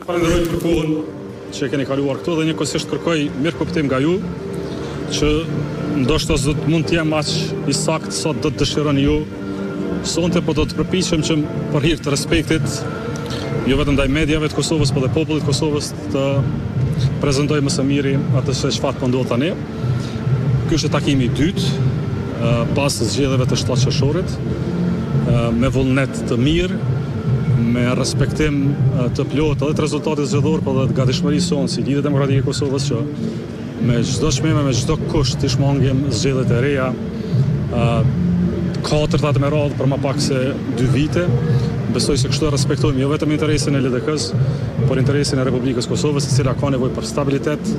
Falenderoj për kohën që keni kaluar këtu dhe njëkohësisht kërkoj mirë kuptim nga ju që ndoshta zot mund të jem aq I sakt sa do të dëshironi ju. Sonte po do të përpiqem që për hir të respektit jo vetëm ndaj mediave të Kosovës, por dhe popullit të Kosovës të prezantoj më së miri atë se çfarë po ndodh tani. Ky është takimi I dytë pas zgjedhjeve të 7 qershorit me vullnet të mirë, me respektim të plotë edhe të rezultatit zgjedhor, por edhe të gatishmërisë sonë si Lidhja Demokratike e Kosovës që me çdo çmime, me çdo kusht të shmangim zgjedhjet e reja, katërtat me radhë për më pak se 2 vite. Besoj se kështu respektojmë jo vetëm interesin e LDK-s, por interesin e Republikës Kosovës, e cila ka nevojë për stabilitet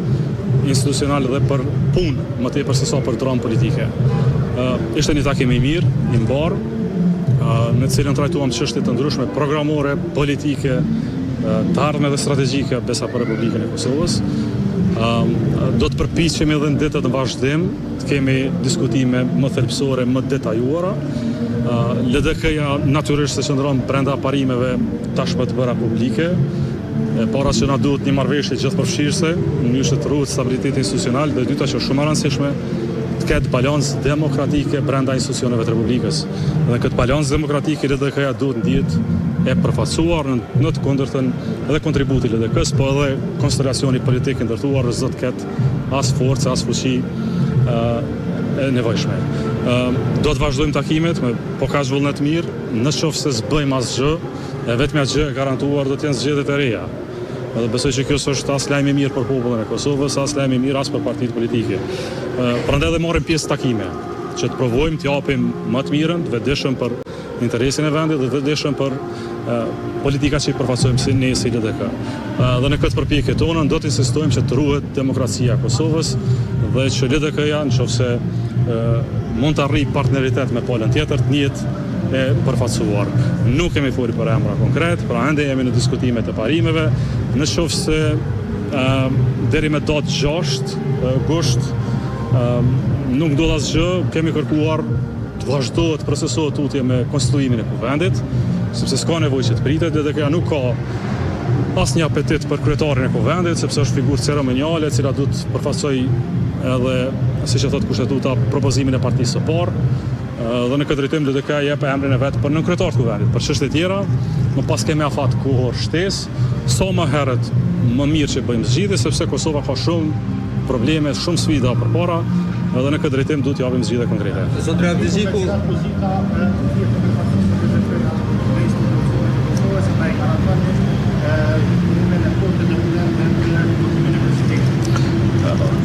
institucional dhe për punë, më tepër se sa për dram politike. Ishte një takim I mirë, I mbar, në cilën trajtuam çështje të ndryshme programore, politike, të ardhme dhe strategjike besa për Republikën e Kosovës. Do të përpiqemi edhe në ditët në vazhdim të kemi diskutime më thelbësore, më detajuara. LDK-ja natyrisht se qëndron brenda parimeve tashmë të bëra publike, para që na duhet një marrëveshje gjithëpërfshirëse, në mënyrë që të ruhet stabiliteti institucional, dhe dyta që shumë e rëndësishme të ketë balancë demokratike brenda institucioneve të Republikës. Dhe këtë balancë demokratike LDK-ja duhet ndihet e përfaqësuar në të kundërtën edhe kontributi LDK-s, po edhe konstelacioni politik I ndërtuar s'do të ketë as forcë, as fuqi e nevojshme. Do të vazhdojmë takimet me pokazh vullnet mirë, nëse s'bëjmë asgjë, e vetmja gjë e garantuar do të jenë zgjedhjet e reja. Dhe besoj që kjo është as lajm I mirë për popullin e Kosovës, as lajm I mirë as për partitë politike. Prandaj dhe marrim pjesë takime, që të provojmë të japim më të mirën, të vetëdijshëm për interesin e vendit dhe të vetëdijshëm për politika që I përfaqësojmë si ne si LDK. Dhe në këtë përpjekje tonë do të insistojmë që të ruhet demokracia e Kosovës dhe që LDK-ja nëse mund të arrijë partneritet me palën tjetër të njihet e përfaqësuar. Nuk kemi folur për emra konkret, pra ende jemi në diskutimet e parimeve, nëse deri me datë 6 gusht nuk ndodh asgjë, kemi kërkuar të vazhdohet të procesohet tutje me konstituimin e kuvendit, sepse s'ka nevojë që të pritet, LDK-ja nuk ka asnjë apetit për kryetarin e kuvendit, sepse është figurë ceremoniale, e cila duhet të përfaqësojë edhe, siç e thot kushtetuta, propozimin e partisë së parë. Dhe në këtë drejtim LDK jep emrin e vet për nënkryetar të kuvendit. Për çështje tjera, më pas kemi afat kohor shtesë, sa më herët më mirë që bëjmë zgjidhje, sepse Kosova ka shumë probleme, shumë sfida përpara, dhe në këtë drejtim duhet japim zgjidhje konkrete. Zotri Abdiziku,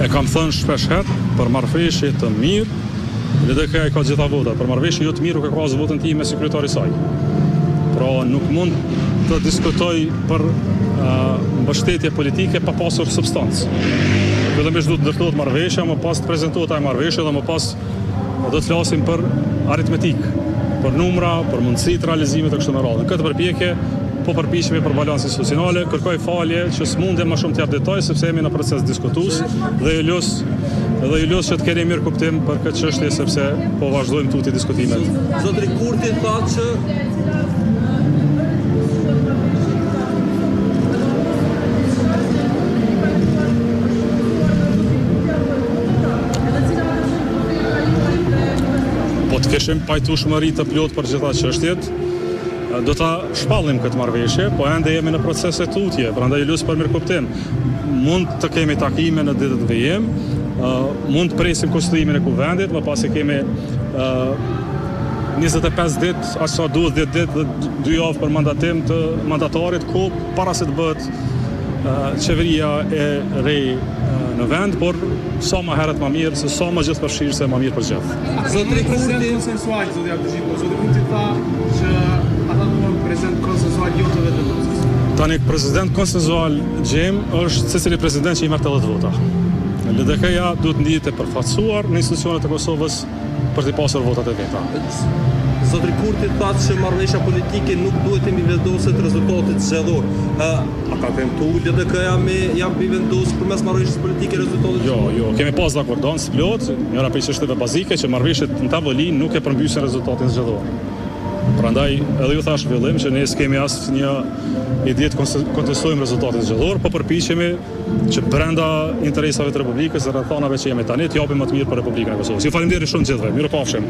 e kam thënë shpesh herë për marrëveshje të mirë, LDK-ja ka gjitha votat, për marrëveshje jo të mirë nuk e ka as votën time si kryetari I saj. Pra nuk mund të diskutoj për mbështetje politike pa pasur substancë. Fillimisht duhet ndërtohet marrëveshja, më pas të prezantohet ai marrëveshje dhe më pas do të flasim për aritmetik, për numra, për mundësi të realizimit të kështu me radhë. Në këtë përpjekje po përpiqemi për balancë institucionale, kërkoj falje që s'mundem më shumë të jap detaj sepse jemi në proces diskutues dhe ju los që të keni mirë kuptim për këtë çështje sepse po vazhdojmë tuti diskutimet. Zotri Kurti thotë që po të kishim pajtueshmëri të plotë për gjitha çështjet, do ta shpallim këtë marrëveshje, po ende jemi në proces të tutje, prandaj ju lut për mirëkuptim. Mund të kemi takime në ditët vijim, mund të presim konstituimin e kuvendit, më pas kemi 25 ditë, aq sa duhet 10 ditë dhe 2 javë për mandatim të mandatarit, ku para se të bëhet qeveria e re në vend, por sa më herët më mirë, se sa më gjithëpërfshirëse më mirë për gjithë. Zotri Kurti konsensual, zotri Abdiziku, zotri Kurti tha që ata duan prezident konsensual jo të vetëm. Tani prezident konsensual gjejmë është secili prezident që I merr 80 vota. LDK-ja duhet ndihet e përfaqësuar në institucionet e Kosovës për të pasur votat e veta. Zotri Kurti thotë që marrëveshja politike nuk duhet të vendoset rezultatit zgjedhor. A ka tentuar LDK-ja me janë vendos përmes marrëveshjes politike rezultatit? Jo, kemi pas dakordon plot, njëra prej çështjeve bazike që marrëveshjet në tavolinë nuk e përmbysin rezultatin zgjedhor. Prandaj edhe ju thash fillim që ne s'kemi asnjë i dihet kontestojmë rezultatet zgjedhore, po përpiqemi që brenda interesave të Republikës dhe rrethanave që jemi tani të japim më të mirë për Republikën e Kosovës. Ju faleminderit shumë gjithëve. Mirupafshim.